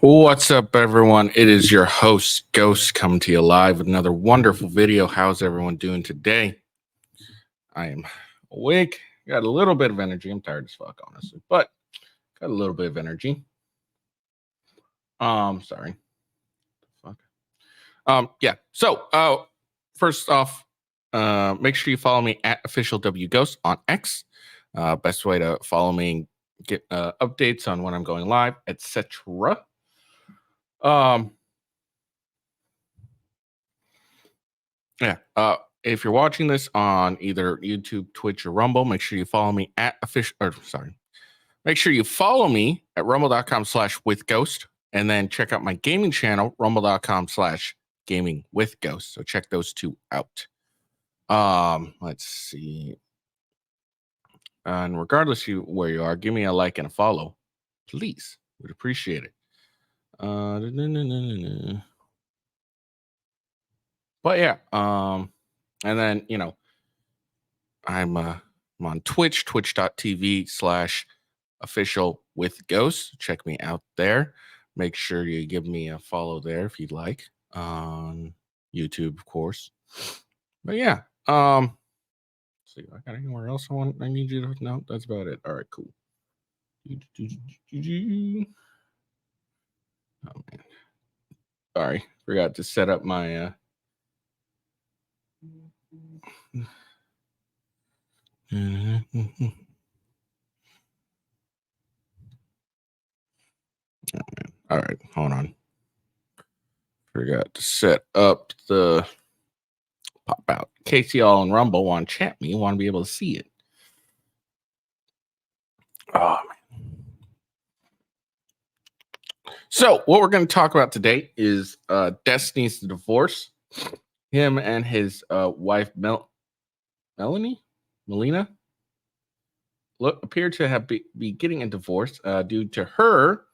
What's up, everyone? It is your host, Ghost, coming to you live with another wonderful video. How's everyone doing today? I am awake, got a little bit of energy. I'm tired as fuck, honestly, but got a little bit of energy. Sorry. Fuck. Yeah. So, first off, make sure you follow me at official W Ghost on X. Best way to follow me and get updates on when I'm going live, etc. Um, Yeah. If you're watching this on either YouTube, Twitch, or Rumble, make sure you follow me at official. Or sorry, make sure you follow me at rumble.com/withghost, and then check out my gaming channel, rumble.com/gaming with ghost. So check those two out. Let's see. And regardless of where you are, give me a like and a follow, please. Would appreciate it. But yeah, and then I'm on Twitch, twitch.tv/official with ghosts. Check me out there. Make sure you give me a follow there if you'd like. On YouTube, of course. But yeah, see, I got anywhere else I need you to know. That's about it. All right, cool. Oh man. Sorry, forgot to set up my all right, hold on. Forgot to set up the pop out. In case y'all in Rumble want to chat me, want to be able to see it. Oh man. So what we're going to talk about today is Destiny's divorce. Him and his wife Melina appear to have be getting a divorce due to her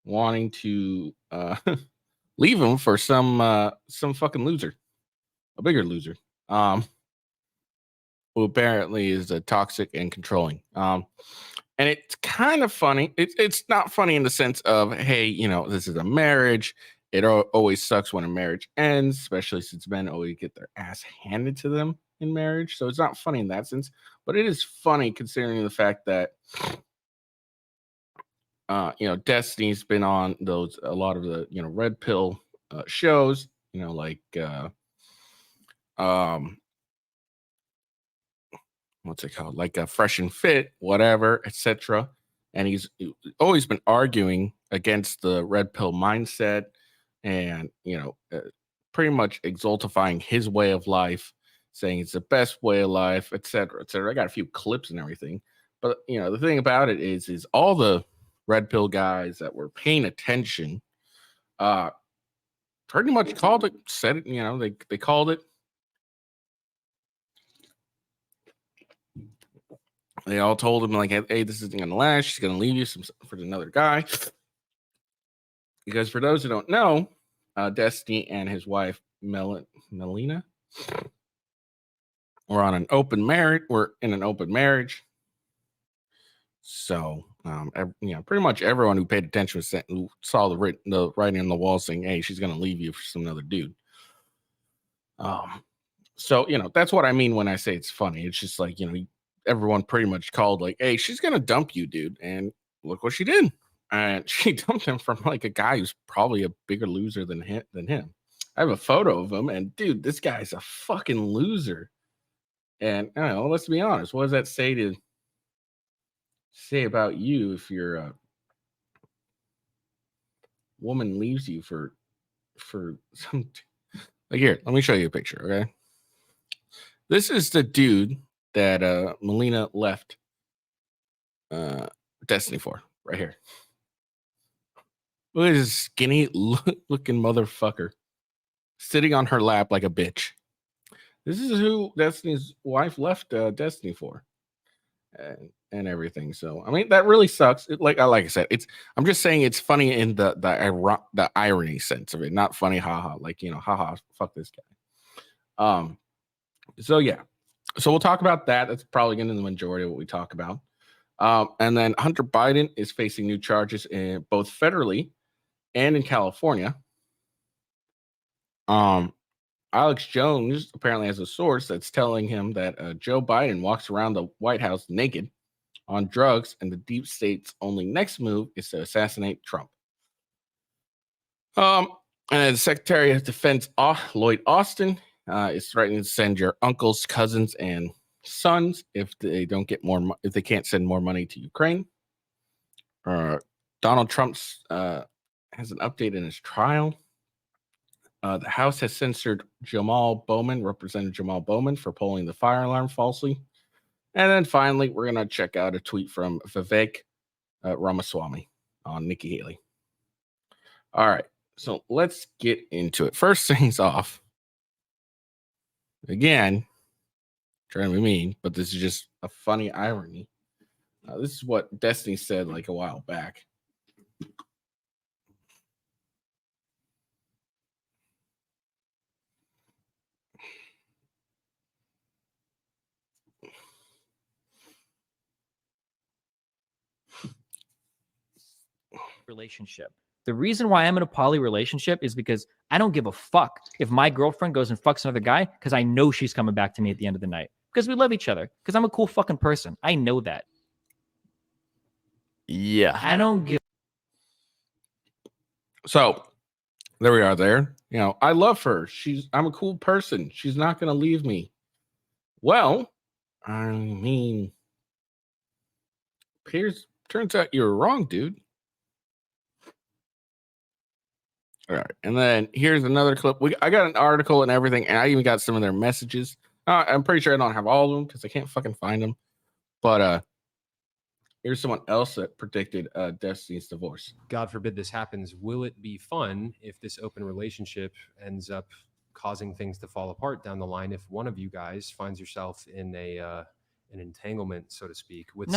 wanting to leave him for some fucking loser, a bigger loser, who apparently is toxic and controlling. And it's kind of funny. It's not funny in the sense of, hey, this is a marriage. It always sucks when a marriage ends, especially since men always get their ass handed to them in marriage. So it's not funny in that sense, but it is funny considering the fact that Destiny's been on a lot of the red pill shows, like what's it called, like Fresh and Fit, whatever, etc. And he's always been arguing against the red pill mindset, and pretty much exaltifying his way of life, saying it's the best way of life, etc., etc. I got a few clips and everything, but the thing about it is all the red pill guys that were paying attention, pretty much called it, said it. They called it. They all told him like, "Hey, this isn't gonna last. She's gonna leave you for another guy." Because for those who don't know, Destiny and his wife Melina were on an open marriage. We're in an open marriage. So, pretty much everyone who paid attention who saw the writing on the wall saying, "Hey, she's gonna leave you for some other dude." So that's what I mean when I say it's funny. It's just like everyone pretty much called like, "Hey, she's gonna dump you, dude," and look what she did. And she dumped him from like a guy who's probably a bigger loser than him. I have a photo of him, and dude, this guy's a fucking loser. And I don't know, let's be honest. What does that say about you if your woman leaves you for some like here? Let me show you a picture, okay? This is the dude that Melina left Destiny for, right here. Look at this skinny looking motherfucker sitting on her lap like a bitch. This is who Destiny's wife left Destiny for, and everything. So I mean, that really sucks. Like I said, I'm just saying it's funny in the irony sense of it, not funny, haha. Like haha, fuck this guy. So yeah, so we'll talk about that. That's probably going to be the majority of what we talk about. And then Hunter Biden is facing new charges both federally and in California. Alex Jones apparently has a source that's telling him that Joe Biden walks around the White House naked on drugs, and the deep state's only next move is to assassinate Trump. And the Secretary of Defense, Lloyd Austin, is threatening to send your uncles, cousins, and sons if they don't get more, if they can't send more money to Ukraine. Donald Trump has an update in his trial. The House has censored Representative Jamal Bowman, for polling the fire alarm falsely. And then finally, we're going to check out a tweet from Vivek Ramaswamy on Nikki Haley. All right, so let's get into it. First things off. Again, trying to be mean, but this is just a funny irony. This is what Destiny said like a while back. Relationship. The reason why I'm in a poly relationship is because I don't give a fuck if my girlfriend goes and fucks another guy, because I know she's coming back to me at the end of the night, because we love each other, because I'm a cool fucking person. I know that. Yeah. I don't give. So there we are there. You know, I love her. I'm a cool person. She's not going to leave me. Well, I mean, turns out you're wrong, dude. All right. And then here's another clip. I got an article and everything, and I even got some of their messages. I'm pretty sure I don't have all of them because I can't fucking find them. But here's someone else that predicted Destiny's divorce. God forbid this happens. Will it be fun if this open relationship ends up causing things to fall apart down the line? If one of you guys finds yourself in an entanglement, so to speak, with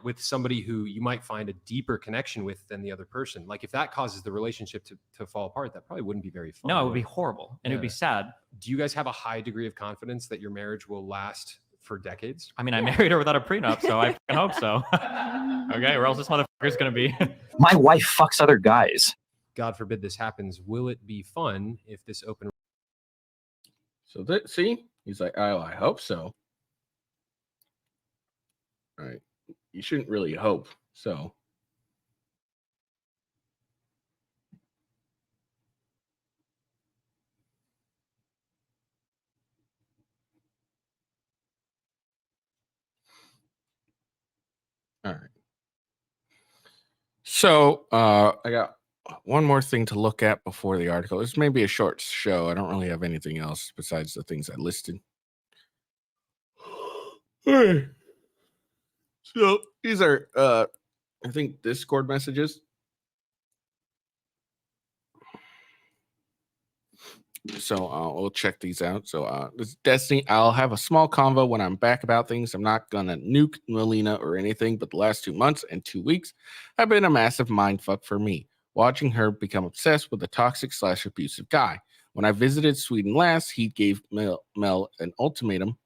with somebody who you might find a deeper connection with than the other person. Like if that causes the relationship to fall apart, that probably wouldn't be very fun. No, it would be horrible, and it would be sad. Do you guys have a high degree of confidence that your marriage will last for decades? I mean, I married her without a prenup, so I hope so. Okay, or else this motherfucker's gonna be. My wife fucks other guys. God forbid this happens. Will it be fun if this open? So see, he's like, oh, I hope so. All right, you shouldn't really hope so. All right. So I got one more thing to look at before the article. This may be a short show. I don't really have anything else besides the things I listed. So these are, I think, Discord messages. So we'll check these out. So this is Destiny. I'll have a small convo when I'm back about things. I'm not gonna nuke Melina or anything, but the last 2 months and 2 weeks have been a massive mindfuck for me. Watching her become obsessed with a toxic / abusive guy. When I visited Sweden last, he gave Mel an ultimatum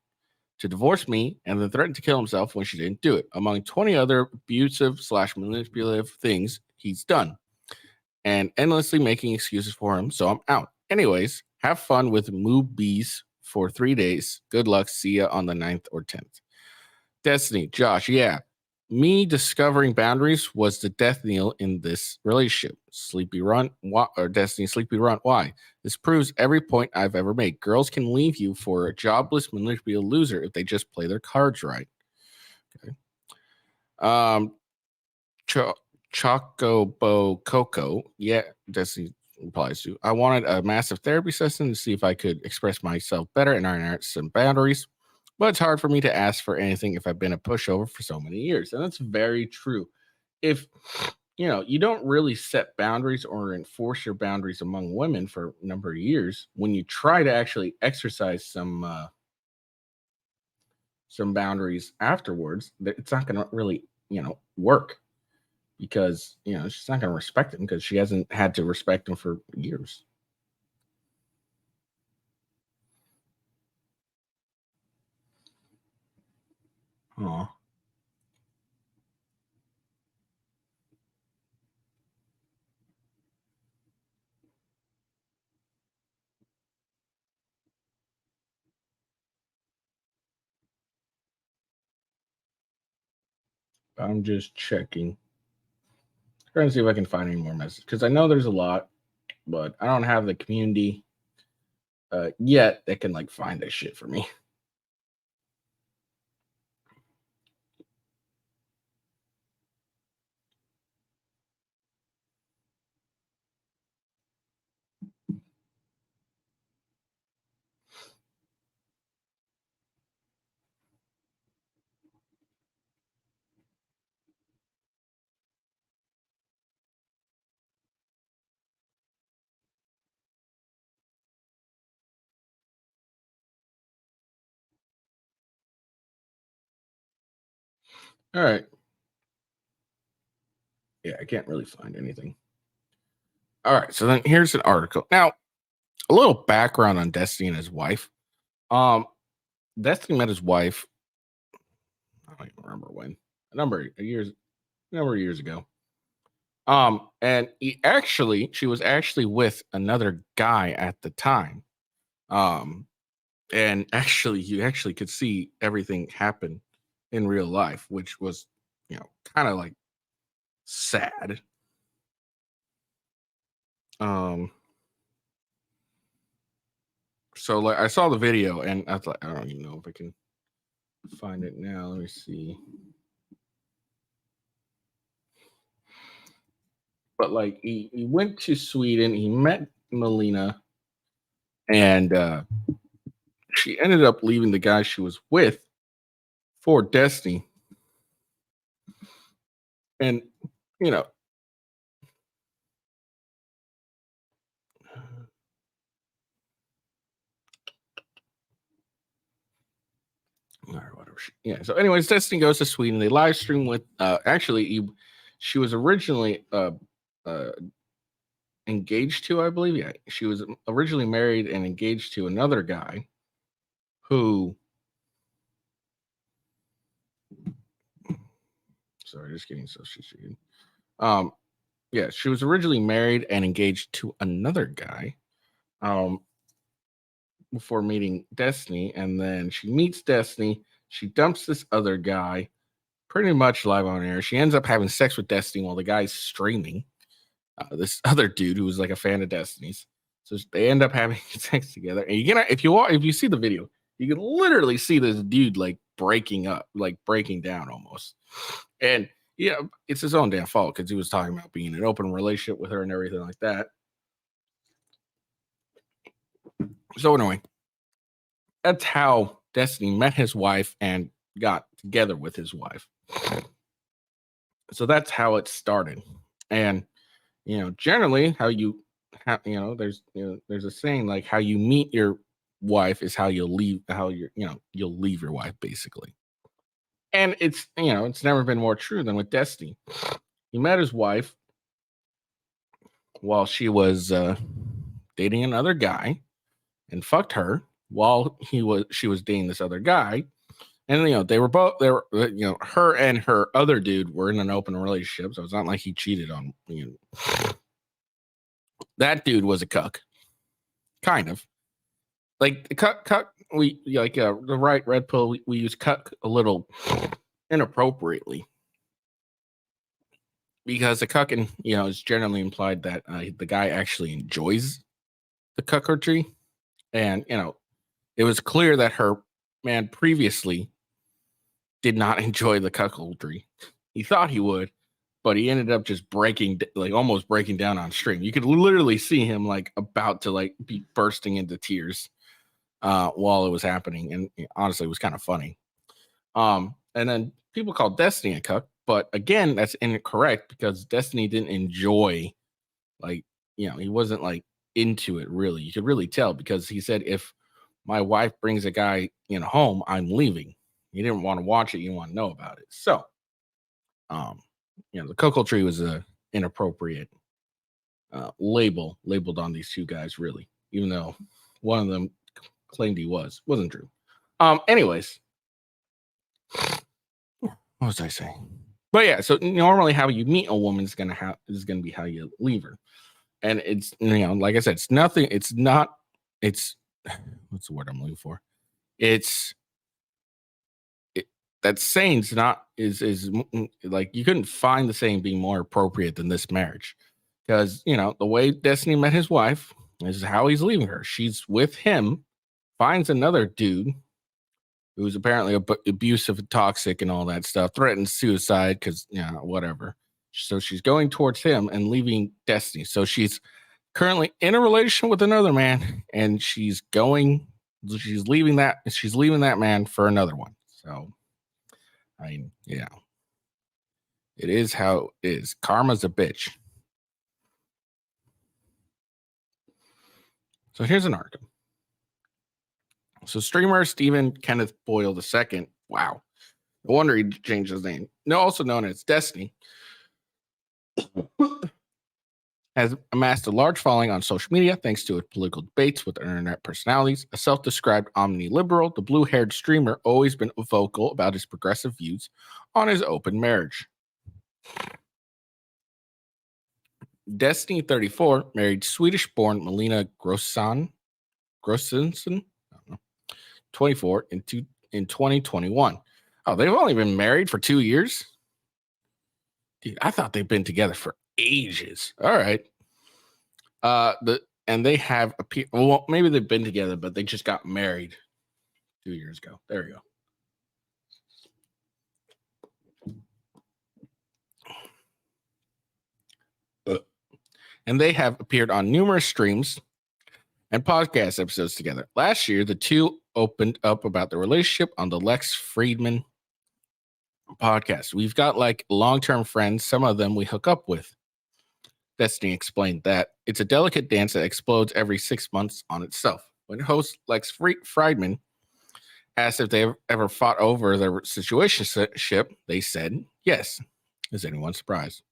to divorce me and then threatened to kill himself when she didn't do it, among 20 other abusive / manipulative things he's done, and endlessly making excuses for him. So I'm out. Anyways, have fun with Moobies for 3 days. Good luck. See ya on the 9th or 10th. Destiny, Josh, yeah. Me discovering boundaries was the death knell in this relationship. Sleepy Run, or Destiny, Sleepy Run, why? This proves every point I've ever made. Girls can leave you for a jobless, manipulative loser if they just play their cards right. Okay. Chocobo Coco, yeah, Destiny replies to. I wanted a massive therapy session to see if I could express myself better and iron out some boundaries. But it's hard for me to ask for anything if I've been a pushover for so many years. And that's very true. If you don't really set boundaries or enforce your boundaries among women for a number of years, when you try to actually exercise some boundaries afterwards, it's not going to really, work, because, she's not going to respect them because she hasn't had to respect them for years. Aw. I'm just checking. Trying to see if I can find any more messages because I know there's a lot, but I don't have the community yet that can like find that shit for me. All right. Yeah, I can't really find anything. All right, so then here's an article. Now, a little background on Destiny and his wife. Um, Destiny met his wife. I don't even remember when. A number of years ago. And she was actually with another guy at the time. Um, and actually, you actually could see everything happen in real life, which was, kind of like sad. Um, so like I saw the video and I thought I don't even know if I can find it now. Let me see. But like he went to Sweden, he met Melina, and she ended up leaving the guy she was with for Destiny. And you know, or whatever. Yeah. So, anyways, Destiny goes to Sweden. They live stream with. She was originally uh, engaged to, I believe. Yeah, she was originally married and engaged to another guy who. Sorry, just getting so she's. Yeah, she was originally married and engaged to another guy. Before meeting Destiny, and then she meets Destiny. She dumps this other guy pretty much live on air. She ends up having sex with Destiny while the guy's streaming. This other dude who was like a fan of Destiny's. So they end up having sex together. And if you see the video, you can literally see this dude like breaking down almost. And yeah, it's his own damn fault because he was talking about being in an open relationship with her and everything like that. So anyway, that's how Destiny met his wife and got together with his wife. So that's how it started. And generally there's a saying like how you meet your wife is how you'll leave you'll leave your wife basically. And it's never been more true than with Destiny. He met his wife while she was dating another guy and fucked her while she was dating this other guy. And her and her other dude were in an open relationship, so it's not like he cheated on that dude was a cuck, kind of like the cuck. We like the right red pill. We use cuck a little inappropriately because the cucking, is generally implied that the guy actually enjoys the cuckoldry, and it was clear that her man previously did not enjoy the cuckoldry. He thought he would, but he ended up just almost breaking down on stream. You could literally see him like about to like be bursting into tears while it was happening, and honestly, it was kind of funny. And then people call Destiny a cuck, but again, that's incorrect because Destiny didn't enjoy, he wasn't like into it really. You could really tell because he said, if my wife brings a guy home, I'm leaving. He didn't want to watch it. You want to know about it. So, the cuckoldry was a inappropriate labeled on these two guys, really, even though one of them claimed he wasn't true. Anyways, what was I saying? But yeah, so normally how you meet a woman is gonna be how you leave her, and it's like I said, it's nothing. It's not. It's what's the word I'm looking for? that saying's not is like you couldn't find the saying being more appropriate than this marriage, because the way Destiny met his wife is how he's leaving her. She's with him, finds another dude who's apparently abusive, toxic, and all that stuff, threatens suicide because whatever. So she's going towards him and leaving Destiny. So she's currently in a relationship with another man, and she's leaving that man for another one. So I mean, it is how it is. Karma's a bitch. So here's an article. So streamer Stephen Kenneth Boyle II, wow, no wonder he changed his name, also known as Destiny, has amassed a large following on social media thanks to his political debates with internet personalities. A self-described omni-liberal, the blue-haired streamer always been vocal about his progressive views on his open marriage. Destiny 34 married Swedish-born Melina Grossson, 24, in 2021. Oh, they've only been married for 2 years? Dude, I thought they've been together for ages. All right. And they have well, maybe they've been together, but they just got married 2 years ago. There you go. And they have appeared on numerous streams and podcast episodes together. Last year, the two opened up about their relationship on the Lex Friedman podcast. We've got like long-term friends, some of them we hook up with. Destiny explained that it's a delicate dance that explodes every 6 months on itself. When host Lex Friedman asked if they ever fought over their situationship, they said yes. Is anyone surprised?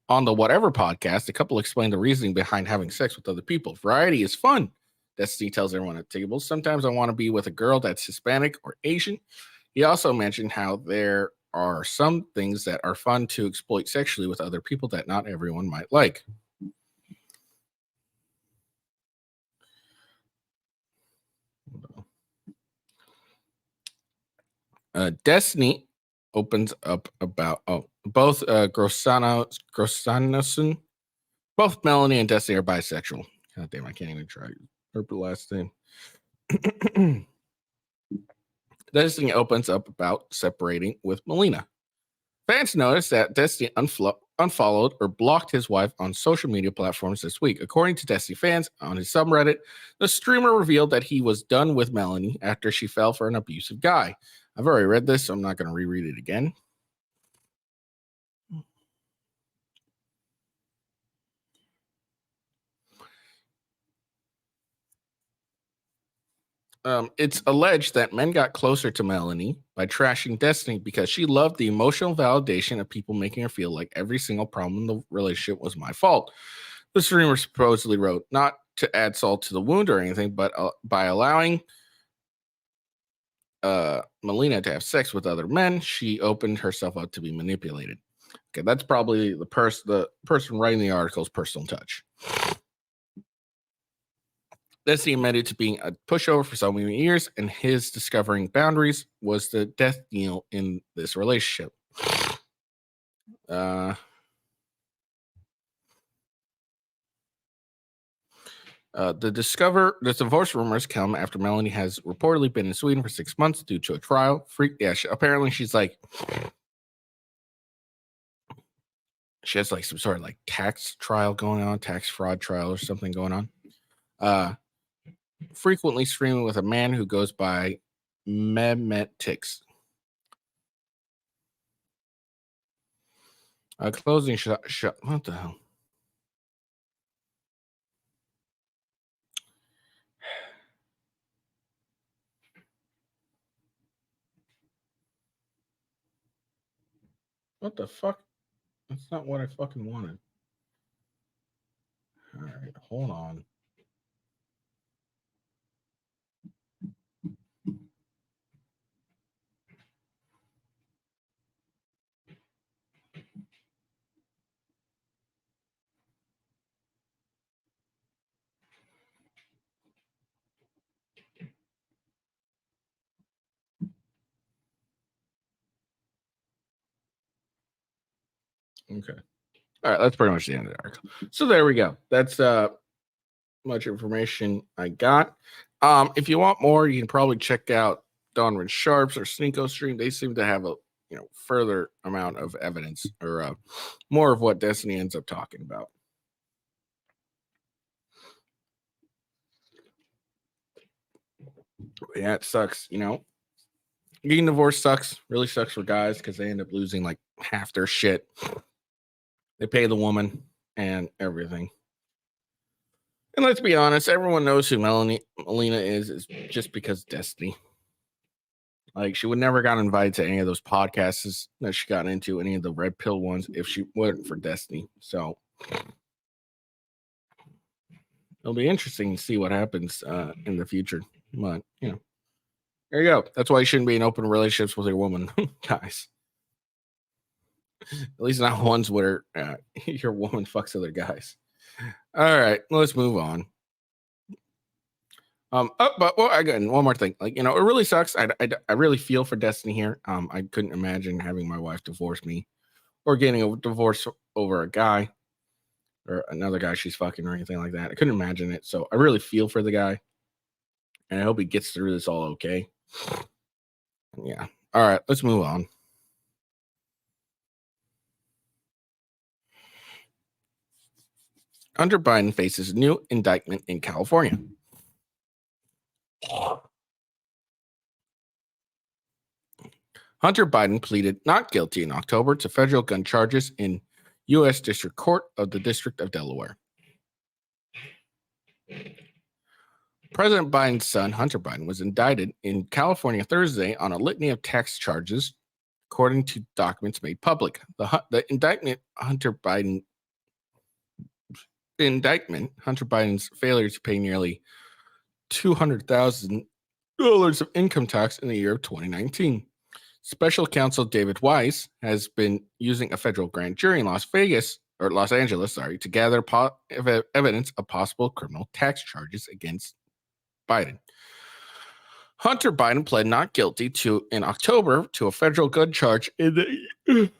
On the Whatever podcast, the couple explained the reasoning behind having sex with other people. Variety is fun. Destiny tells everyone at tables, sometimes I want to be with a girl that's Hispanic or Asian. He also mentioned how there are some things that are fun to exploit sexually with other people that not everyone might like. Destiny opens up about both Grossanason, both Melanie and Destiny are bisexual. God damn, I can't even try her last name. Destiny opens up about separating with Melina. Fans noticed that Destiny unfollowed or blocked his wife on social media platforms this week. According to Destiny fans on his subreddit, the streamer revealed that he was done with Melanie after she fell for an abusive guy. I've already read this, so I'm not going to reread it again. It's alleged that men got closer to Melanie by trashing Destiny because she loved the emotional validation of people making her feel like every single problem in the relationship was my fault. The streamer supposedly wrote, not to add salt to the wound or anything, but by allowing Melina to have sex with other men, she opened herself up to be manipulated. Okay, that's probably the person writing the article's personal touch. Destiny admitted to being a pushover for so many years, and his discovering boundaries was the death knell in this relationship. The divorce rumors come after Melanie has reportedly been in Sweden for 6 months due to a trial. Apparently she's like, she has like some sort of like tax trial going on, tax fraud trial or something going on. Frequently streaming with a man who goes by Mehmet Tix. Closing shot. What the hell? What the fuck? That's not what I fucking wanted. All right, hold on. Okay. All right, that's pretty much the end of the article. So there we go. That's much information I got. If you want more, you can probably check out Donovan Sharp's or Sneeko stream. They seem to have a further amount of evidence or more of what Destiny ends up talking about. But yeah, it sucks. Getting divorced sucks. Really sucks for guys because they end up losing like half their shit. They pay the woman and everything. And let's be honest, everyone knows who Melina is just because Destiny. Like, she would never got invited to any of those podcasts that she got into, any of the red pill ones, if she wasn't for Destiny. So it'll be interesting to see what happens in the future. But there you go. That's why you shouldn't be in open relationships with your woman, guys. At least not ones where your woman fucks other guys. All right, let's move on. I got one more thing. Like, it really sucks. I really feel for Destiny here. I couldn't imagine having my wife divorce me or getting a divorce over a guy or another guy she's fucking or anything like that. I couldn't imagine it. So I really feel for the guy, and I hope he gets through this all okay. Yeah. All right, let's move on. Hunter Biden faces new indictment in California. Hunter Biden pleaded not guilty in October to federal gun charges in U.S. District Court of the District of Delaware. President Biden's son, Hunter Biden, was indicted in California Thursday on a litany of tax charges, according to documents made public. The indictment, Hunter Biden's failure to pay nearly $200,000 of income tax in the year of 2019. Special counsel David Weiss has been using a federal grand jury in Los Angeles, to gather evidence of possible criminal tax charges against Biden. Hunter Biden pled not guilty in October to a federal gun charge in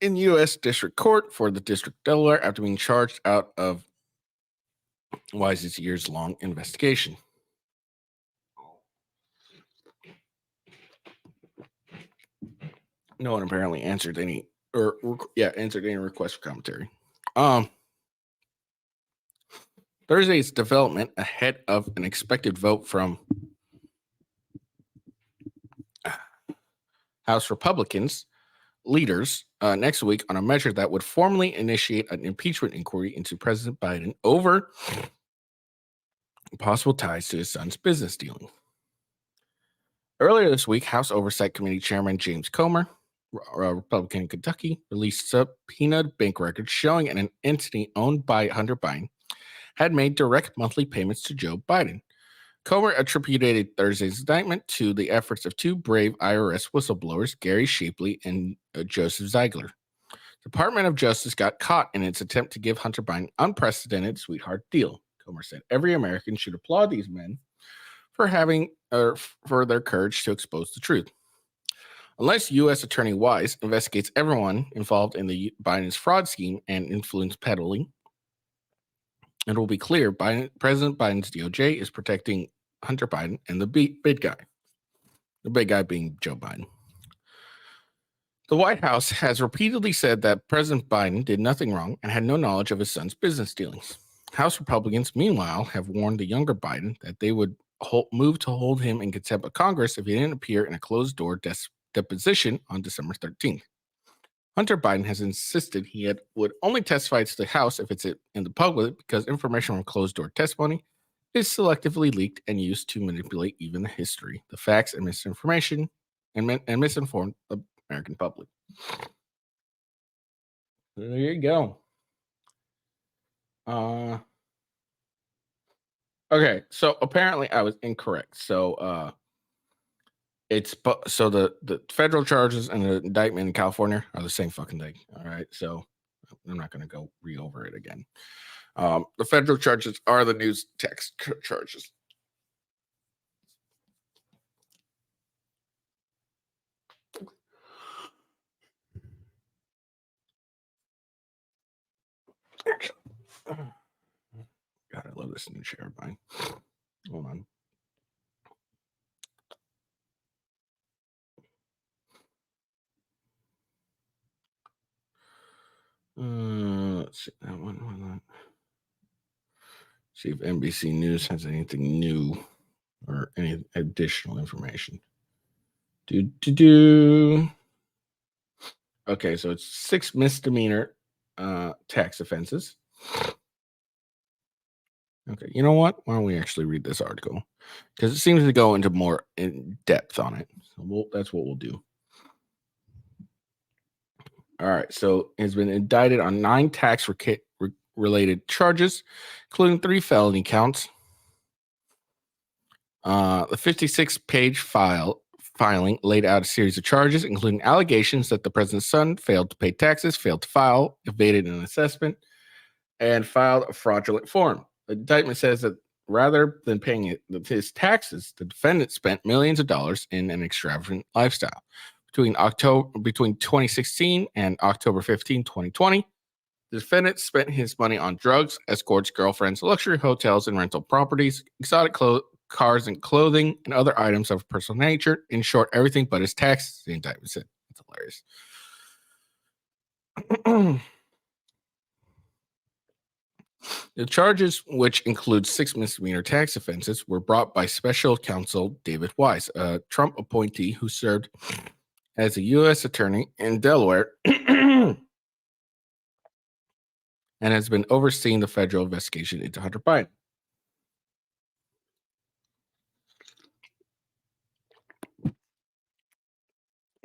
U.S. District Court for the District of Delaware after being charged out of Wise's years-long investigation. No one apparently answered any request for commentary. Thursday's development ahead of an expected vote from House Republicans leaders next week on a measure that would formally initiate an impeachment inquiry into President Biden over possible ties to his son's business dealing. Earlier this week, House Oversight Committee Chairman James Comer, a Republican in Kentucky, released subpoenaed bank records showing an entity owned by Hunter Biden had made direct monthly payments to Joe Biden. Comer attributed Thursday's indictment to the efforts of two brave IRS whistleblowers, Gary Shapley and Joseph Ziegler. Department of Justice got caught in its attempt to give Hunter Biden unprecedented sweetheart deal. Comer said every American should applaud these men for for their courage to expose the truth. Unless U.S. Attorney Weiss investigates everyone involved in the Biden's fraud scheme and influence peddling, it will be clear President Biden's DOJ is protecting Hunter Biden and the big guy. The big guy being Joe Biden. The White House has repeatedly said that President Biden did nothing wrong and had no knowledge of his son's business dealings. House Republicans, meanwhile, have warned the younger Biden that they would move to hold him in contempt of Congress if he didn't appear in a closed-door deposition on December 13th. Hunter Biden has insisted he would only testify to the House if it's in the public because information from closed-door testimony is selectively leaked and used to manipulate even the history, the facts, and misinformation, and misinform the American public. There you go. Okay, so apparently I was incorrect. So the federal charges and the indictment in California are the same fucking thing. All right, so I'm not going to go re-over it again. The federal charges are the news tax charges. this and share mine. Hold on. Let's see that one. Why not? See if NBC News has anything new or any additional information. Okay, so it's 6 misdemeanor tax offenses. Okay, you know what? Why don't we actually read this article? Because it seems to go into more in depth on it. So that's what we'll do. All right, so has been indicted on 9 tax related charges, including 3 felony counts. The 56-page filing laid out a series of charges, including allegations that the president's son failed to pay taxes, failed to file, evaded an assessment, and filed a fraudulent form. The indictment says that rather than paying his taxes, the defendant spent millions of dollars in an extravagant lifestyle. Between 2016 and October 15, 2020, the defendant spent his money on drugs, escorts, girlfriends, luxury hotels and rental properties, exotic cars and clothing, and other items of personal nature. In short, everything but his taxes, the indictment said. That's hilarious. The charges, which include 6 misdemeanor tax offenses, were brought by special counsel David Weiss, a Trump appointee who served as a U.S. attorney in Delaware and has been overseeing the federal investigation into Hunter Biden.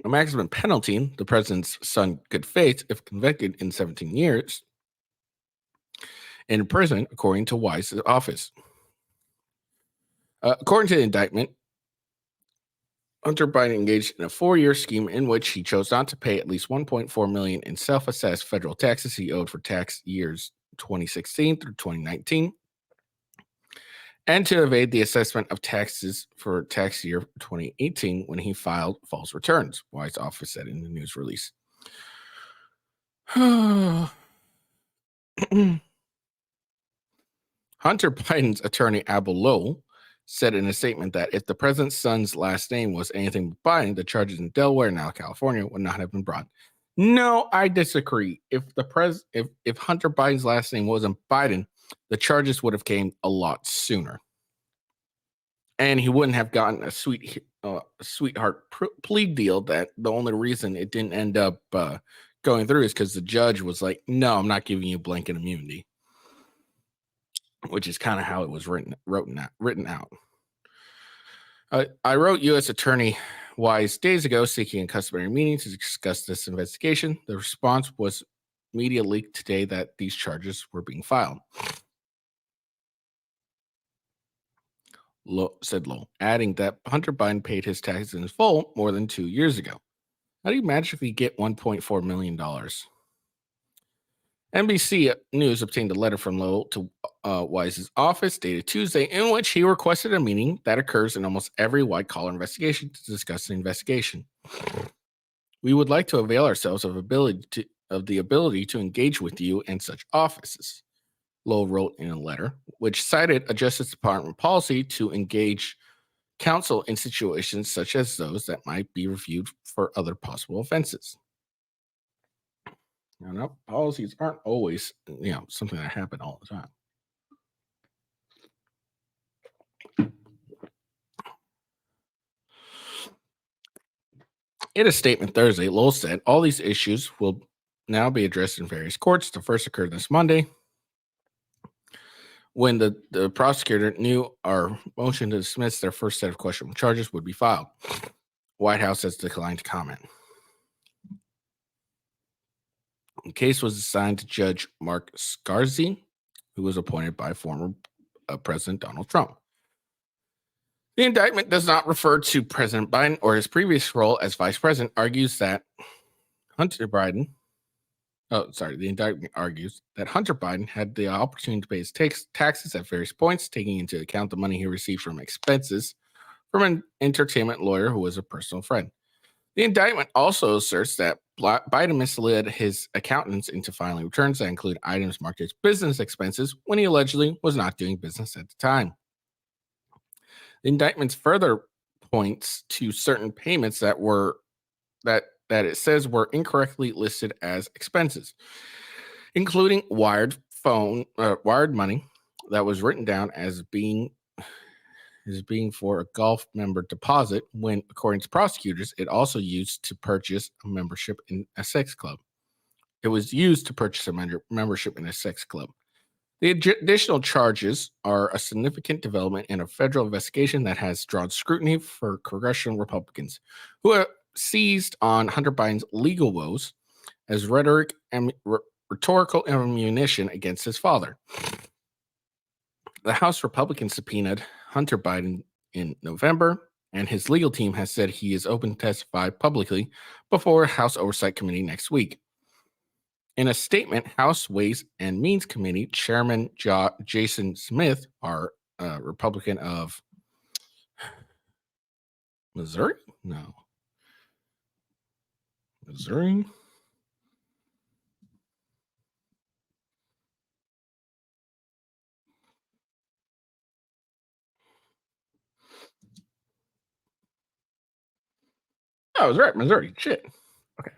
A maximum penalty, the president's son, good faith, if convicted in 17 years in prison, according to Weiss's office. According to the indictment, Hunter Biden engaged in a 4-year scheme in which he chose not to pay at least $1.4 million in self-assessed federal taxes he owed for tax years 2016 through 2019, and to evade the assessment of taxes for tax year 2018 when he filed false returns, Weiss' office said in the news release. Hunter Biden's attorney, Abel Lowell, said in a statement that if the president's son's last name was anything but Biden, the charges in Delaware, now California, would not have been brought. No, I disagree. If Hunter Biden's last name wasn't Biden, the charges would have came a lot sooner, and he wouldn't have gotten a sweetheart plea deal. That the only reason it didn't end up going through is because the judge was like, "No, I'm not giving you blanket immunity." Which is kind of how it was written out. I wrote U.S. Attorney Weiss days ago seeking a customary meeting to discuss this investigation. The response was media leaked today that these charges were being filed. Said Lowell, adding that Hunter Biden paid his taxes in full more than 2 years ago. How do you magically get $1.4 million? NBC News obtained a letter from Lowell to Weiss's office dated Tuesday in which he requested a meeting that occurs in almost every white-collar investigation to discuss the investigation. We would like to avail ourselves of the ability to engage with you in such offices, Lowell wrote in a letter, which cited a Justice Department policy to engage counsel in situations such as those that might be reviewed for other possible offenses. Now, policies aren't always, something that happen all the time. In a statement Thursday, Lowell said all these issues will now be addressed in various courts. The first occurred this Monday when the prosecutor knew our motion to dismiss their first set of questionable charges would be filed. White House has declined to comment. The case was assigned to Judge Mark Scarzi, who was appointed by former President Donald Trump. The indictment does not refer to President Biden or his previous role as vice president, argues that the indictment argues that Hunter Biden had the opportunity to pay his taxes at various points, taking into account the money he received from expenses from an entertainment lawyer who was a personal friend. The indictment also asserts that Biden misled his accountants into filing returns that include items marked as business expenses when he allegedly was not doing business at the time. The indictment further points to certain payments that it says were incorrectly listed as expenses, including wired money that was written down as being for a golf member deposit when, according to prosecutors, it also used to purchase a membership in a sex club. It was used to purchase a membership in a sex club. The additional charges are a significant development in a federal investigation that has drawn scrutiny for congressional Republicans who have seized on Hunter Biden's legal woes as rhetorical ammunition against his father. The House Republicans subpoenaed Hunter Biden in November, and his legal team has said he is open to testify publicly before House Oversight Committee next week. In a statement, House Ways and Means Committee Chairman Jason Smith, our Republican of Missouri? No. Missouri? Oh, I was right. Missouri. Shit. Okay.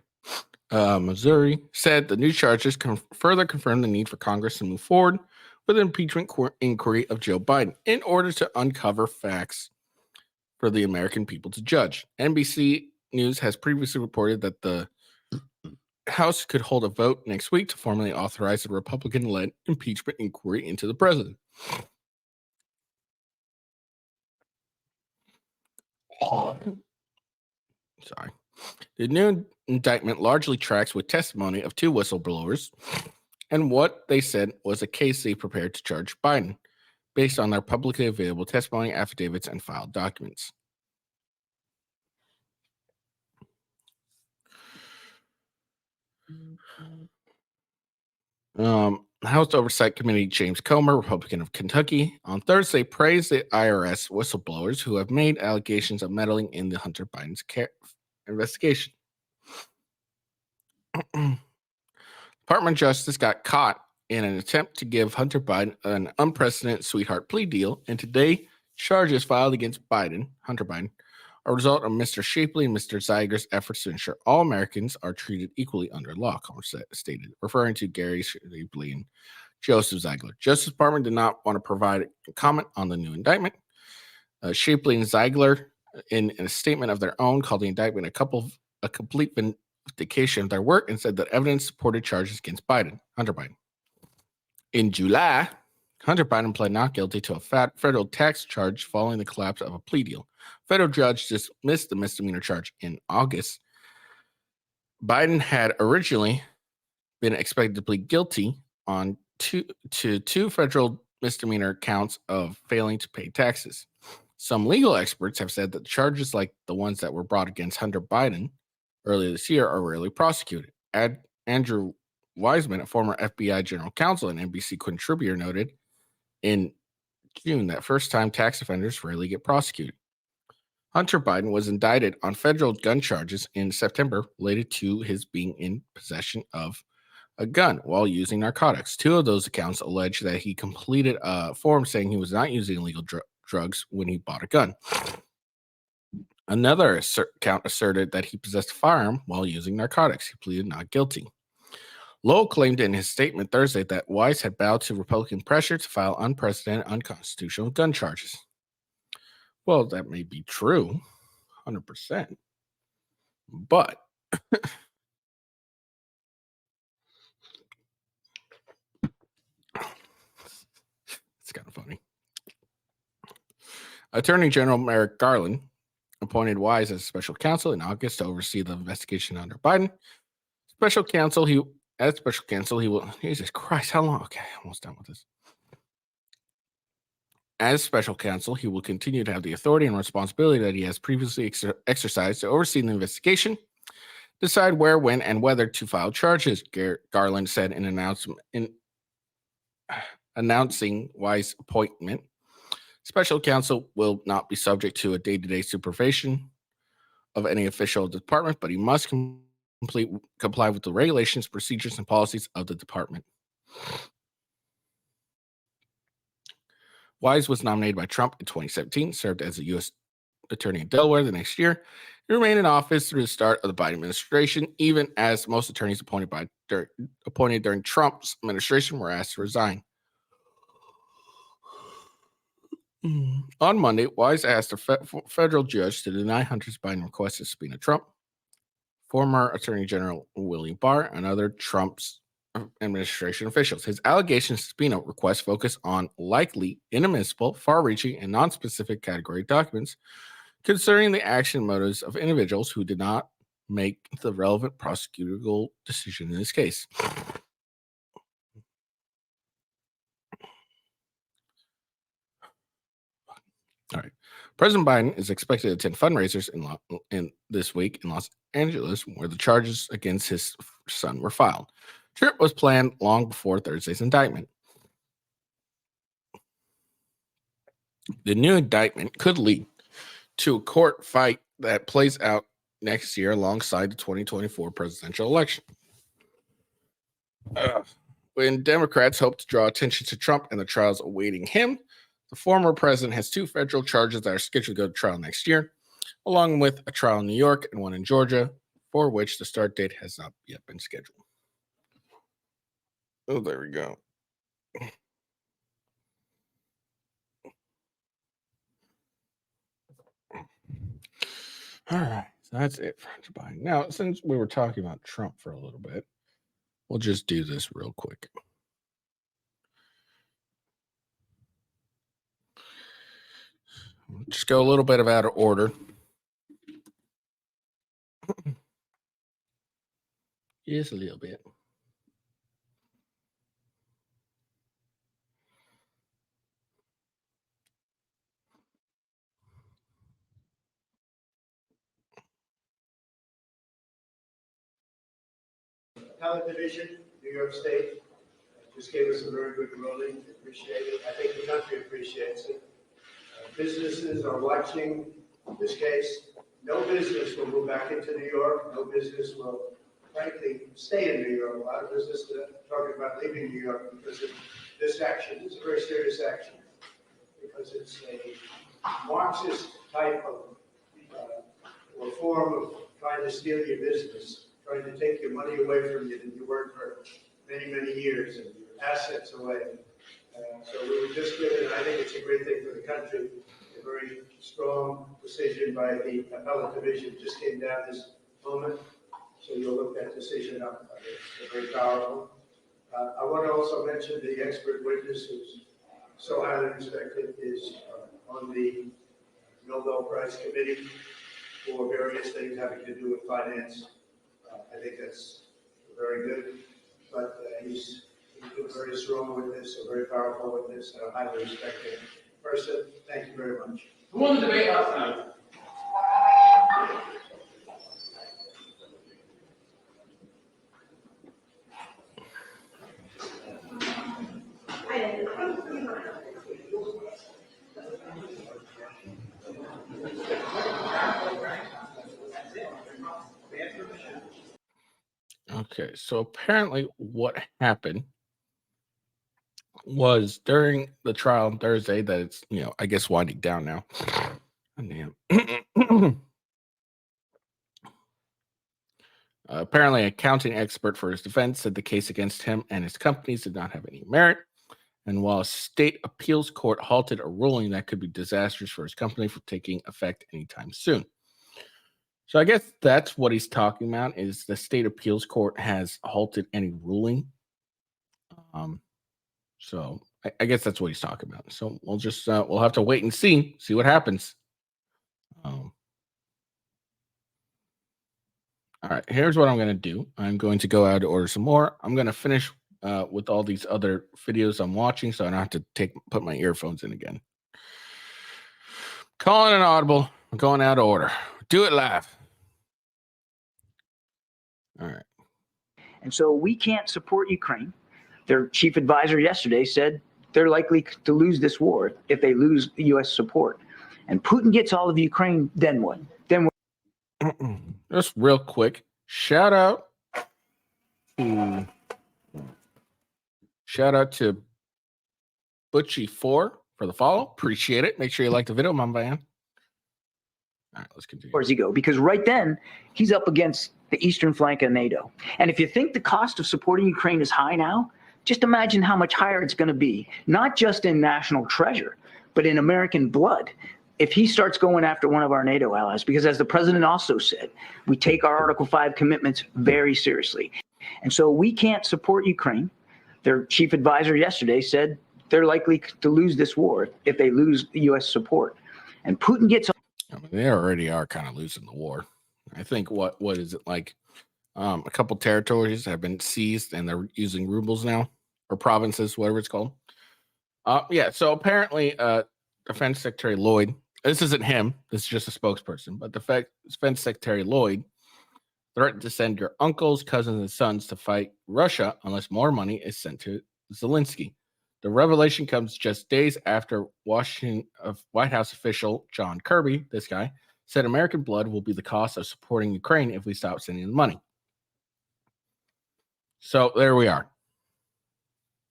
Missouri said the new charges further confirm the need for Congress to move forward with an impeachment inquiry of Joe Biden in order to uncover facts for the American people to judge. NBC News has previously reported that the House could hold a vote next week to formally authorize a Republican-led impeachment inquiry into the president. Sorry. The new indictment largely tracks with testimony of two whistleblowers and what they said was a case they prepared to charge Biden based on their publicly available testimony, affidavits, and filed documents. House Oversight Committee James Comer, Republican of Kentucky, on Thursday praised the IRS whistleblowers who have made allegations of meddling in the Hunter Biden's investigation. Department of Justice got caught in an attempt to give Hunter Biden an unprecedented sweetheart plea deal, and today charges filed against Hunter Biden, a result of Mr. Shapley and Mr. Zeiger's efforts to ensure all Americans are treated equally under law, Comer stated, referring to Gary Shapley and Joseph Ziegler. Justice Department did not want to provide a comment on the new indictment. Shapley and Ziegler, in a statement of their own, called the indictment a complete vindication of their work and said that evidence supported charges against Hunter Biden. In July, Hunter Biden pled not guilty to a federal tax charge following the collapse of a plea deal. Federal judge dismissed the misdemeanor charge in August. Biden had originally been expected to plead guilty on two federal misdemeanor counts of failing to pay taxes. Some legal experts have said that charges like the ones that were brought against Hunter Biden earlier this year are rarely prosecuted. Andrew Wiseman, a former FBI general counsel and NBC contributor, noted in June that first-time tax offenders rarely get prosecuted. Hunter Biden was indicted on federal gun charges in September related to his being in possession of a gun while using narcotics. Two of those accounts allege that he completed a form saying he was not using illegal drugs when he bought a gun. Another count asserted that he possessed a firearm while using narcotics. He pleaded not guilty. Lowe claimed in his statement Thursday that Weiss had bowed to Republican pressure to file unprecedented, unconstitutional gun charges. Well, that may be true, 100%. But it's kind of funny. Attorney General Merrick Garland appointed Weiss as special counsel in August to oversee the investigation under Biden. Special counsel, he will. Jesus Christ, how long? Okay, almost done with this. As special counsel, he will continue to have the authority and responsibility that he has previously exercised to oversee the investigation, decide where, when, and whether to file charges, Garland said in announcing Weiss' appointment. Special counsel will not be subject to a day-to-day supervision of any official department, but he must comply with the regulations, procedures, and policies of the department. Wise was nominated by Trump in 2017, served as a U.S. attorney in Delaware the next year. He remained in office through the start of the Biden administration, even as most attorneys appointed during Trump's administration were asked to resign. On Monday, Wise asked a federal judge to deny Hunter's Biden request to subpoena Trump, former Attorney General William Barr, and other Trump's administration officials. His allegations subpoena requests focus on likely inadmissible, far-reaching, and non-specific category documents concerning the action motives of individuals who did not make the relevant prosecutorial decision in this case. All right. President Biden is expected to attend fundraisers in this week in Los Angeles, where the charges against his son were filed. Trip was planned long before Thursday's indictment. The new indictment could lead to a court fight that plays out next year alongside the 2024 presidential election. When Democrats hope to draw attention to Trump and the trials awaiting him, the former president has 2 federal charges that are scheduled to go to trial next year, along with a trial in New York and one in Georgia, for which the start date has not yet been scheduled. Oh, there we go. All right, so that's it for Hunter Biden. Now, since we were talking about Trump for a little bit, we'll just do this real quick. Just go a little bit out of order. Just a little bit. Appellate Division, New York State, just gave us a very good ruling. Appreciate it. I think the country appreciates it. Businesses are watching this case. No business will move back into New York. No business will, frankly, stay in New York. A lot of business talking about leaving New York because of this action. It's a very serious action because it's a Marxist type of or form of trying to steal your business, trying to take your money away from you that you worked for many, many years and your assets away. So we were just given, and I think it's a great thing for the country, a very strong decision by the Appellate Division just came down this moment. So you'll look that decision up. It's very powerful. I want to also mention the expert witness who's so highly respected is on the Nobel Prize Committee for various things having to do with finance. I think that's very good, but he's a very strong witness, a very powerful witness, and a highly respected person. Thank you very much. Who won the debate last night? Okay, so apparently what happened was during the trial on Thursday that it's, I guess winding down now. Damn. Apparently, an accounting expert for his defense said the case against him and his companies did not have any merit. And while a state appeals court halted a ruling that could be disastrous for his company from taking effect anytime soon. So I guess that's what he's talking about is the state appeals court has halted any ruling. So I guess that's what he's talking about. So we'll just we'll have to wait and see what happens. All right, here's what I'm going to do. I'm going to go out to order some more. I'm going to finish with all these other videos I'm watching so I don't have to put my earphones in again. Calling an audible. I'm going out of order. Do it live. All right. And so we can't support Ukraine. Their chief advisor yesterday said they're likely to lose this war if they lose U.S. support. And Putin gets all of Ukraine, then what? Then just real quick, shout out to Butchie4 for the follow. Appreciate it. Make sure you like the video, my man. All right, let's continue. Where does he go? Because right then, he's up against the eastern flank of NATO. And if you think the cost of supporting Ukraine is high now, just imagine how much higher it's going to be, not just in national treasure, but in American blood. If he starts going after one of our NATO allies, because as the president also said, we take our Article 5 commitments very seriously. And so we can't support Ukraine. Their chief advisor yesterday said they're likely to lose this war if they lose U.S. support. And Putin gets. I mean, they already are kind of losing the war. I think what is it like? A couple territories have been seized and they're using rubles now, or provinces, whatever it's called. Yeah. So apparently, Defense Secretary Lloyd. This isn't him. This is just a spokesperson. But Defense Secretary Lloyd threatened to send your uncles, cousins, and sons to fight Russia unless more money is sent to Zelensky. The revelation comes just days after White House official John Kirby, this guy, said American blood will be the cost of supporting Ukraine if we stop sending the money. So there we are.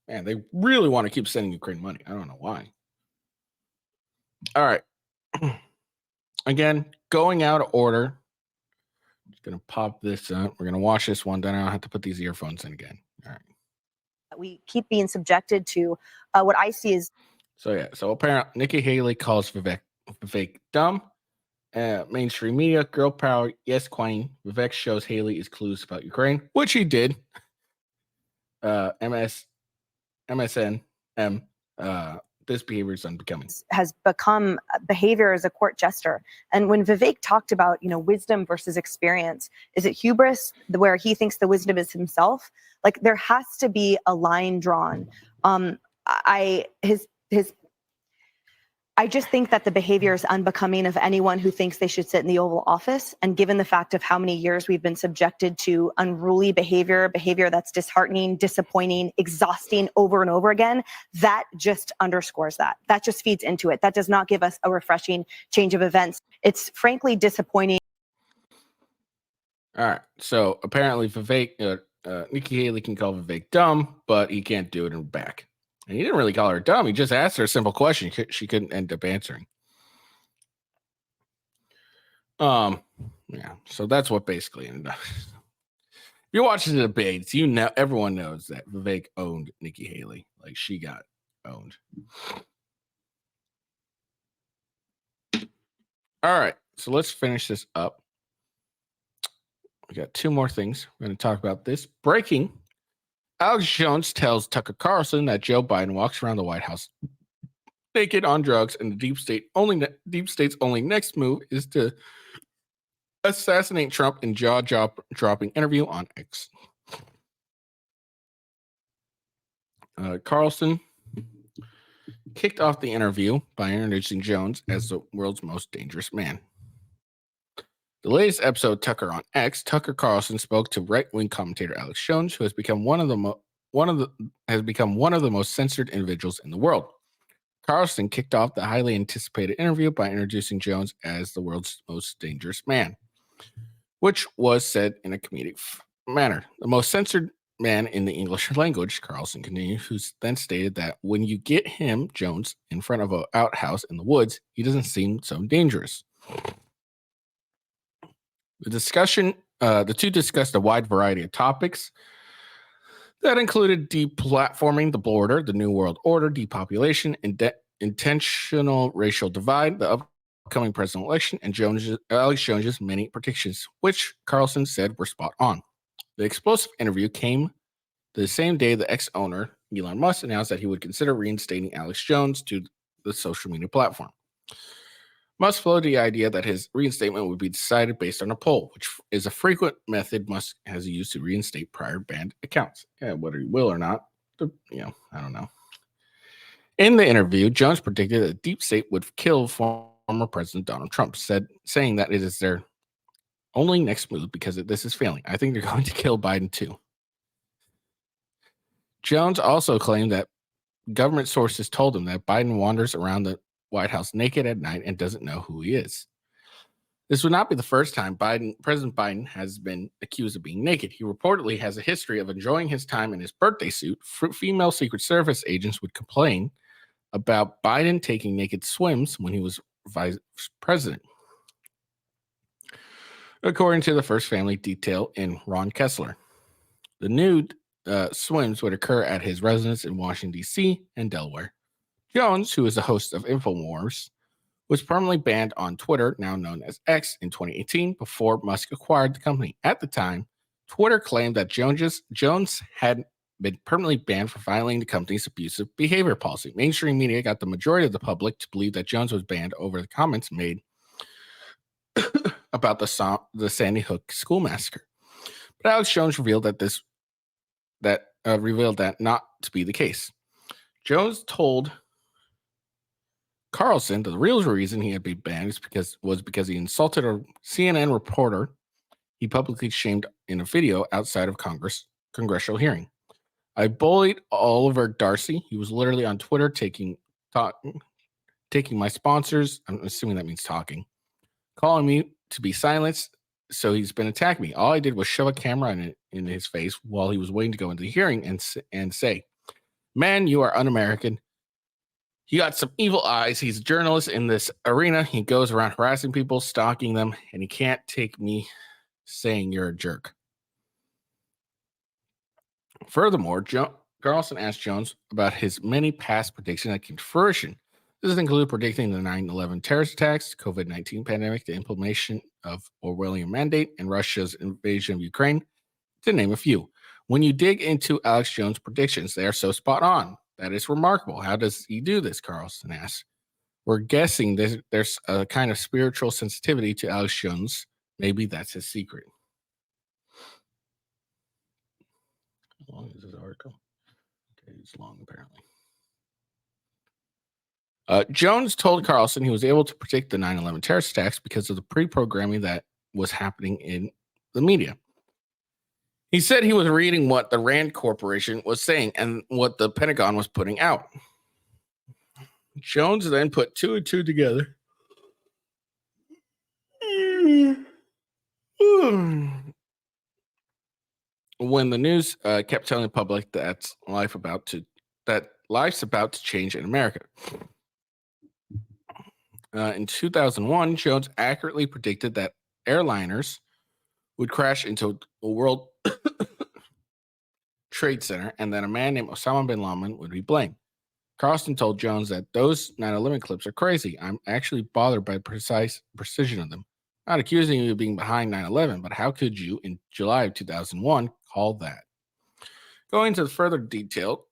Man, they really want to keep sending Ukraine money. I don't know why. All right. Again, going out of order. Just going to pop this up. We're going to watch this one. Then I don't have to put these earphones in again. All right. We keep being subjected to what I see is. So, yeah. So, apparently, Nikki Haley calls Vivek dumb. Mainstream media, girl power, yes, queen. Vivek shows Haley is clueless about Ukraine, which he did. MSNM, this behavior is unbecoming. Has become behavior as a court jester. And when Vivek talked about, wisdom versus experience, is it hubris where he thinks the wisdom is himself? Like there has to be a line drawn. I just think that the behavior is unbecoming of anyone who thinks they should sit in the Oval Office. And given the fact of how many years we've been subjected to unruly behavior that's disheartening, disappointing, exhausting over and over again, that just underscores that. That just feeds into it. That does not give us a refreshing change of events. It's frankly disappointing. All right. So apparently Nikki Haley can call Vivek dumb, but he can't do it in back. And he didn't really call her dumb. He just asked her a simple question she couldn't end up answering. Yeah. So that's what basically ended up. If you're watching the debates, everyone knows that Vivek owned Nikki Haley. Like she got owned. All right. So let's finish this up. We got two more things. We're going to talk about this. Breaking. Alex Jones tells Tucker Carlson that Joe Biden walks around the White House naked on drugs, and the deep state's only next move is to assassinate Trump in jaw-dropping interview on X. Carlson kicked off the interview by introducing Jones as the world's most dangerous man. The latest episode, Tucker on X, Tucker Carlson spoke to right-wing commentator Alex Jones, who has become one of the most censored individuals in the world. Carlson kicked off the highly anticipated interview by introducing Jones as the world's most dangerous man, which was said in a comedic manner. The most censored man in the English language, Carlson continued, who then stated that when you get him, Jones, in front of an outhouse in the woods, he doesn't seem so dangerous. The two discussed a wide variety of topics that included deplatforming the border, the New World Order, depopulation, intentional racial divide, the upcoming presidential election, and Alex Jones's many predictions, which Carlson said were spot on. The explosive interview came the same day the ex-owner, Elon Musk, announced that he would consider reinstating Alex Jones to the social media platform. Musk floated the idea that his reinstatement would be decided based on a poll, which is a frequent method Musk has used to reinstate prior banned accounts. Yeah, whether he will or not, I don't know. In the interview, Jones predicted that the deep state would kill former President Donald Trump, saying that it is their only next move because this is failing. I think they're going to kill Biden too. Jones also claimed that government sources told him that Biden wanders around the White House naked at night and doesn't know who he is. This would not be the first time President Biden has been accused of being naked. He reportedly has a history of enjoying his time in his birthday suit. Female Secret Service agents would complain about Biden taking naked swims when he was vice president. According to the First Family Detail in Ron Kessler, the nude swims would occur at his residence in Washington, D.C. and Delaware. Jones, who is the host of InfoWars, was permanently banned on Twitter, now known as X, in 2018 before Musk acquired the company. At the time, Twitter claimed that Jones had been permanently banned for violating the company's abusive behavior policy. Mainstream media got the majority of the public to believe that Jones was banned over the comments made about the Sandy Hook school massacre. But Alex Jones revealed that not to be the case. Jones told Carlson that the real reason he had been banned was because he insulted a CNN reporter he publicly shamed in a video outside of congressional hearing. I bullied Oliver Darcy. He was literally on Twitter taking my sponsors. I'm assuming that means talking, calling me to be silenced. So he's been attacking me. All I did was shove a camera in his face while he was waiting to go into the hearing and say, "Man, you are un-American. He got some evil eyes. He's a journalist in this arena. He goes around harassing people, stalking them, and he can't take me saying you're a jerk." Furthermore, Carlson asked Jones about his many past predictions that came to fruition. This included predicting the 9/11 terrorist attacks, COVID-19 pandemic, the implementation of Orwellian mandate, and Russia's invasion of Ukraine, to name a few. When you dig into Alex Jones' predictions, they are so spot on. That is remarkable. How does he do this? Carlson asked. We're guessing there's a kind of spiritual sensitivity to Alex Jones. Maybe that's his secret. How long is this article? Okay, it's long apparently. Jones told Carlson he was able to predict the 9/11 terrorist attacks because of the pre-programming that was happening in the media. He said he was reading what the Rand Corporation was saying and what the Pentagon was putting out. Jones then put two and two together. When the news kept telling the public that life's about to change in America. In 2001, Jones accurately predicted that airliners would crash into a World Trade Center and that a man named Osama bin Laden would be blamed. Carlson told Jones that those 9/11 clips are crazy. I'm actually bothered by the precise precision of them. Not accusing you of being behind 9/11, but how could you, in July of 2001, call that? Going into the further detail,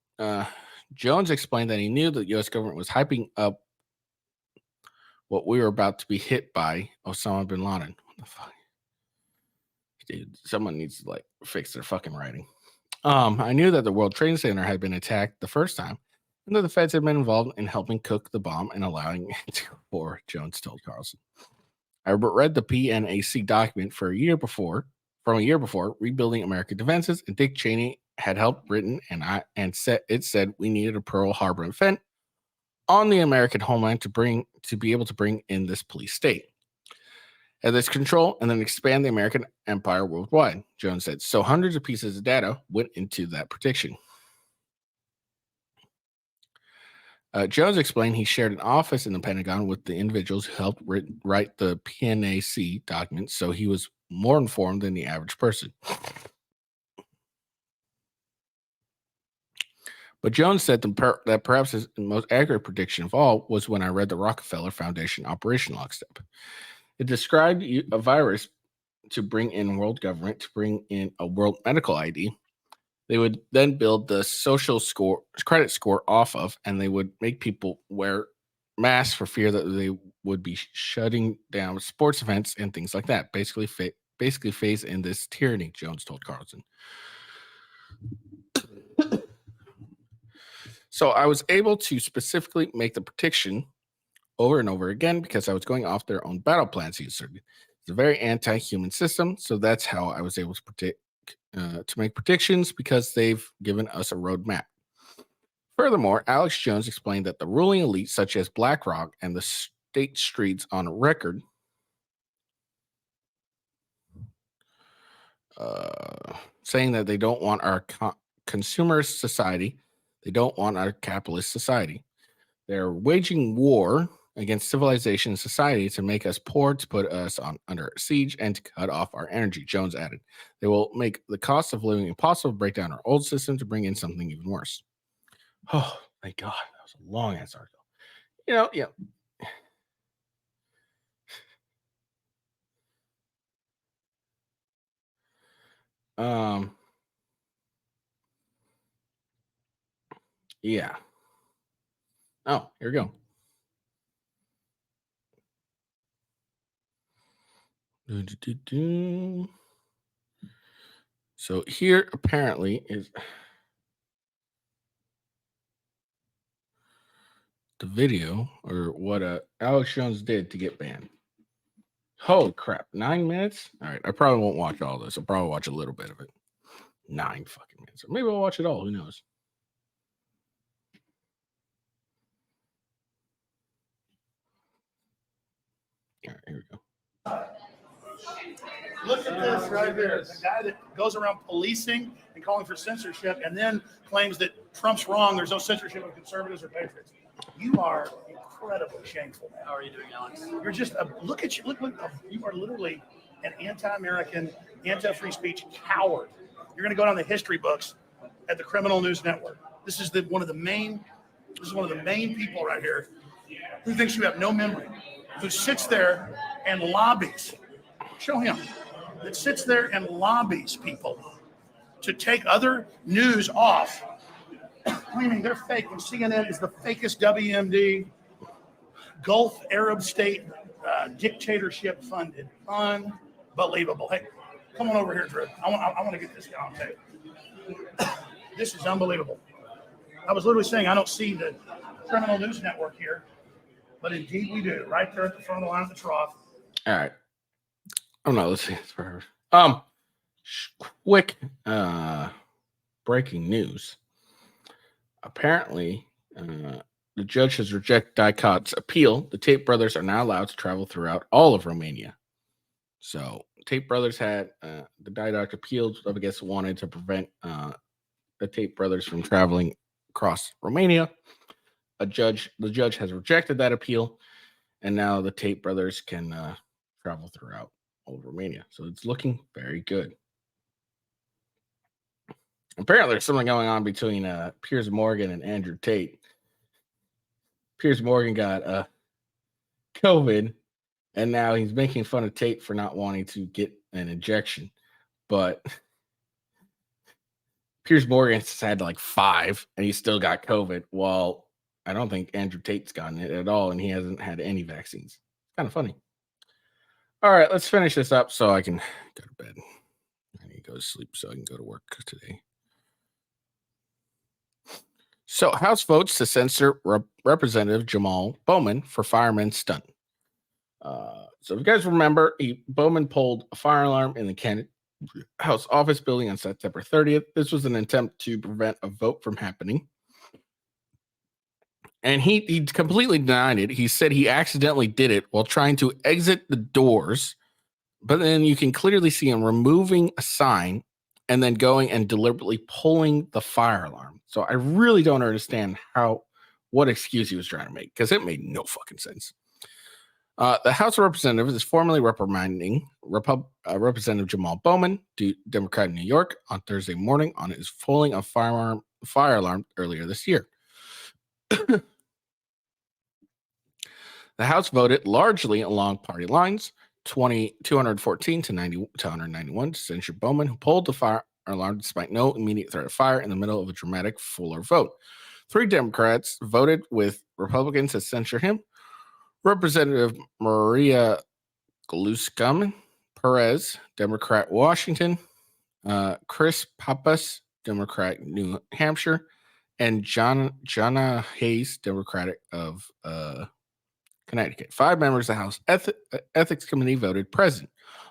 Jones explained that he knew that the U.S. government was hyping up what we were about to be hit by Osama bin Laden. What the fuck? Dude, someone needs to fix their fucking writing. I knew that the World Trade Center had been attacked the first time, and that the feds had been involved in helping cook the bomb and allowing it to go forward, Jones told Carlson. I read the PNAC document from a year before, rebuilding American defenses, and Dick Cheney had helped written it said we needed a Pearl Harbor event on the American homeland to be able to bring in this police state. At this control and then expand the American empire worldwide, Jones said. So hundreds of pieces of data went into that prediction. Jones explained he shared an office in the Pentagon with the individuals who helped write the PNAC document, so he was more informed than the average person. But Jones said that perhaps his most accurate prediction of all was when I read the Rockefeller Foundation Operation Lockstep. It described a virus to bring in world government, to bring in a world medical ID. They would then build the social credit score off of, and they would make people wear masks for fear that they would be shutting down sports events and things like that. Basically phase in this tyranny, Jones told Carlson. So I was able to specifically make the prediction over and over again because I was going off their own battle plans. He asserted it's a very anti-human system, so that's how I was able to make predictions because they've given us a roadmap. Furthermore, Alex Jones explained that the ruling elite, such as BlackRock and the State Streets on record, saying that they don't want our consumerist society. They don't want our capitalist society. They're waging war against civilization and society to make us poor, to put us under siege, and to cut off our energy, Jones added. They will make the cost of living impossible, break down our old system to bring in something even worse. Oh, thank God. That was a long ass article. Yeah. Yeah. Oh, here we go. So here apparently is the video or what Alex Jones did to get banned. Holy crap, 9 minutes? All right, I probably won't watch all this. I'll probably watch a little bit of it. 9 fucking minutes. Or maybe I'll watch it all. Who knows? All right, here we go. Look at this right here. The guy that goes around policing and calling for censorship and then claims that Trump's wrong. There's no censorship of conservatives or patriots. You are incredibly shameful, man. How are you doing, Alex? You're just look at you. Look, you are literally an anti-American, anti-free speech coward. You're going to go down the history books at the Criminal News Network. This is one of the main people right here who thinks you have no memory, who sits there and lobbies. Show him. That sits there and lobbies people to take other news off, claiming they're fake, and CNN is the fakest WMD, Gulf Arab state dictatorship funded. Unbelievable. Hey, come on over here, Drew. I want to get this guy on tape. This is unbelievable. I was literally saying I don't see the Criminal News Network here, but indeed we do, right there at the front of the line of the trough. All right. I'm not listening to forever. Quick breaking news. Apparently, the judge has rejected Dicot's appeal. The Tate brothers are now allowed to travel throughout all of Romania. So Tate brothers had the Didoc appealed, I guess, wanted to prevent the Tate brothers from traveling across Romania. The judge has rejected that appeal, and now the Tate brothers can travel throughout all of Romania. So it's looking very good. Apparently, there's something going on between Piers Morgan and Andrew Tate. Piers Morgan got COVID, and now he's making fun of Tate for not wanting to get an injection. But Piers Morgan's had like 5, and he still got COVID. While I don't think Andrew Tate's gotten it at all, and he hasn't had any vaccines. It's kind of funny. All right, let's finish this up so I can go to bed. I need to go to sleep so I can go to work today. So, House votes to censor Representative Jamal Bowman for fireman stunt. So, if you guys remember, Bowman pulled a fire alarm in the Kennedy House office building on September 30th. This was an attempt to prevent a vote from happening. And he completely denied it. He said he accidentally did it while trying to exit the doors. But then you can clearly see him removing a sign and then going and deliberately pulling the fire alarm. So I really don't understand what excuse he was trying to make, because it made no fucking sense. The House of Representatives is formally reprimanding Representative Jamal Bowman, Democrat in New York, on Thursday morning on his pulling a fire alarm earlier this year. The House voted largely along party lines, 214 to 191 to censure Bowman, who pulled the fire alarm despite no immediate threat of fire in the middle of a dramatic Fuller vote. 3 Democrats voted with Republicans to censure him. Representative Maria Gluscom Perez, Democrat Washington, Chris Pappas, Democrat New Hampshire, and Jonna Hayes, Democratic of Connecticut. 5 members of the House Ethics Committee voted present.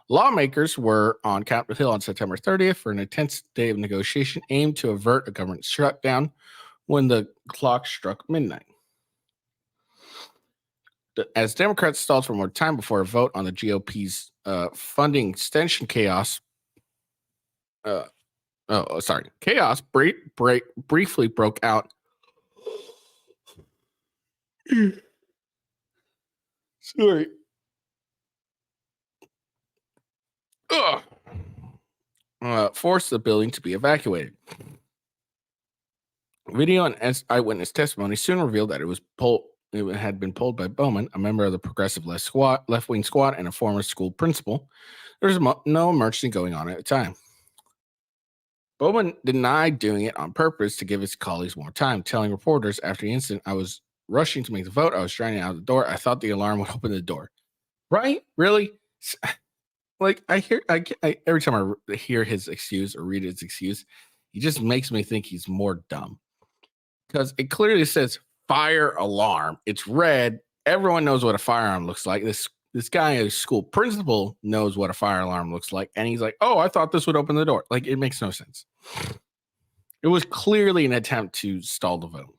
Lawmakers were on Capitol Hill on September 30th for an intense day of negotiation aimed to avert a government shutdown when the clock struck midnight. As Democrats stalled for more time before a vote on the GOP's funding extension chaos sorry. Chaos briefly broke out. Sorry. Forced the building to be evacuated. Video and eyewitness testimony soon revealed that it had been pulled by Bowman, a member of the progressive left-wing squad, and a former school principal. There was no emergency going on at the time. Bowman denied doing it on purpose to give his colleagues more time, telling reporters after the incident, "I was rushing to make the vote. I was running out the door. I thought the alarm would open the door." Right? Really? Like I every time I hear his excuse or read his excuse, he just makes me think he's more dumb. Because it clearly says fire alarm. It's red. Everyone knows what a firearm looks like. This guy, a school principal, knows what a fire alarm looks like. And he's like, "Oh, I thought this would open the door." Like, it makes no sense. It was clearly an attempt to stall the vote.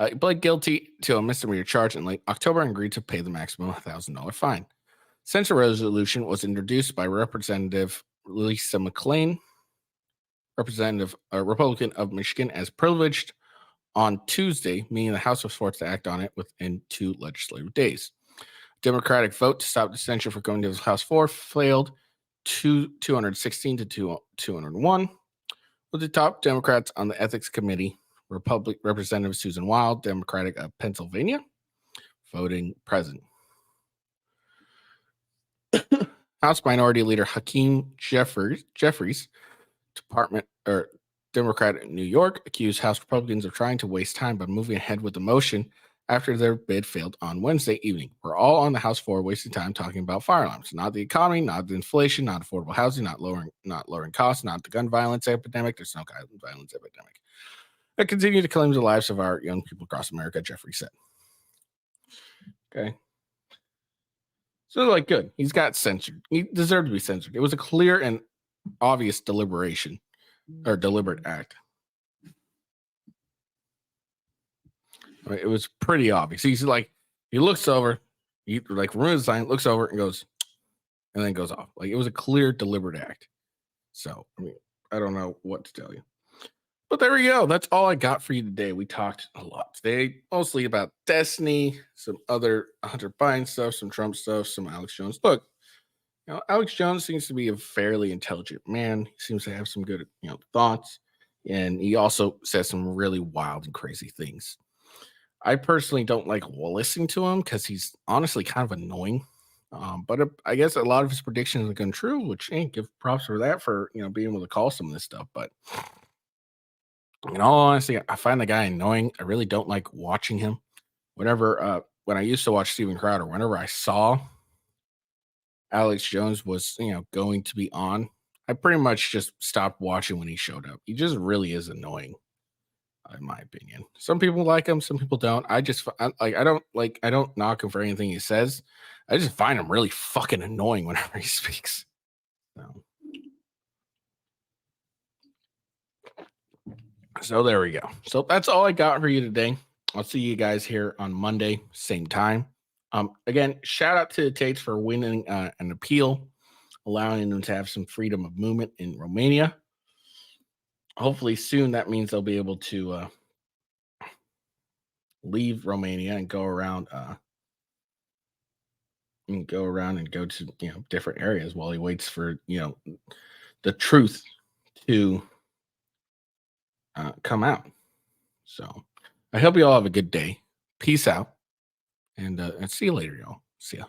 He pled guilty to a misdemeanor charge in late October and agreed to pay the maximum $1,000 fine. Censure resolution was introduced by Representative Lisa McClain, Republican of Michigan, as privileged on Tuesday, meaning the House was forced to act on it within 2 legislative days. Democratic vote to stop the censure for going to the House floor failed 216 to 201, with the top Democrats on the Ethics Committee, Representative Susan Wild, Democratic of Pennsylvania, voting present. House Minority Leader Hakeem Jeffries, Democrat in New York, accused House Republicans of trying to waste time by moving ahead with the motion after their bid failed on Wednesday evening. "We're all on the House floor wasting time talking about fire alarms, not the economy, not the inflation, not affordable housing, not lowering costs, not the gun violence epidemic. There's no gun violence epidemic. I continue to claim the lives of our young people across America," Jeffrey said. Okay. So, like, good. He's got censored. He deserved to be censored. It was a clear and obvious deliberate act. I mean, it was pretty obvious. He's like, he looks over, he like removes the sign, looks over and goes, and then goes off. Like, it was a clear, deliberate act. So, I mean, I don't know what to tell you. But there we go. That's all I got for you today. We talked a lot today, mostly about Destiny, some other Hunter Biden stuff, some Trump stuff, some Alex Jones. Look, Alex Jones seems to be a fairly intelligent man. He seems to have some good, thoughts, and he also says some really wild and crazy things. I personally don't like listening to him because he's honestly kind of annoying. But I guess a lot of his predictions have gone true, which give props for that, for being able to call some of this stuff. But in all honesty, I find the guy annoying. I really don't like watching him. Whenever when I used to watch Steven Crowder, whenever I saw Alex Jones was going to be on, I pretty much just stopped watching when he showed up. He just really is annoying, in my opinion. Some people like him, some people don't. I don't knock him for anything he says. I just find him really fucking annoying whenever he speaks. So there we go. So that's all I got for you today. I'll see you guys here on Monday, same time. Again, shout out to the Tates for winning an appeal, allowing them to have some freedom of movement in Romania. Hopefully soon that means they'll be able to leave Romania and go around and go to different areas while he waits for the truth to come out. So I hope you all have a good day. Peace out, and see you later, y'all. See ya.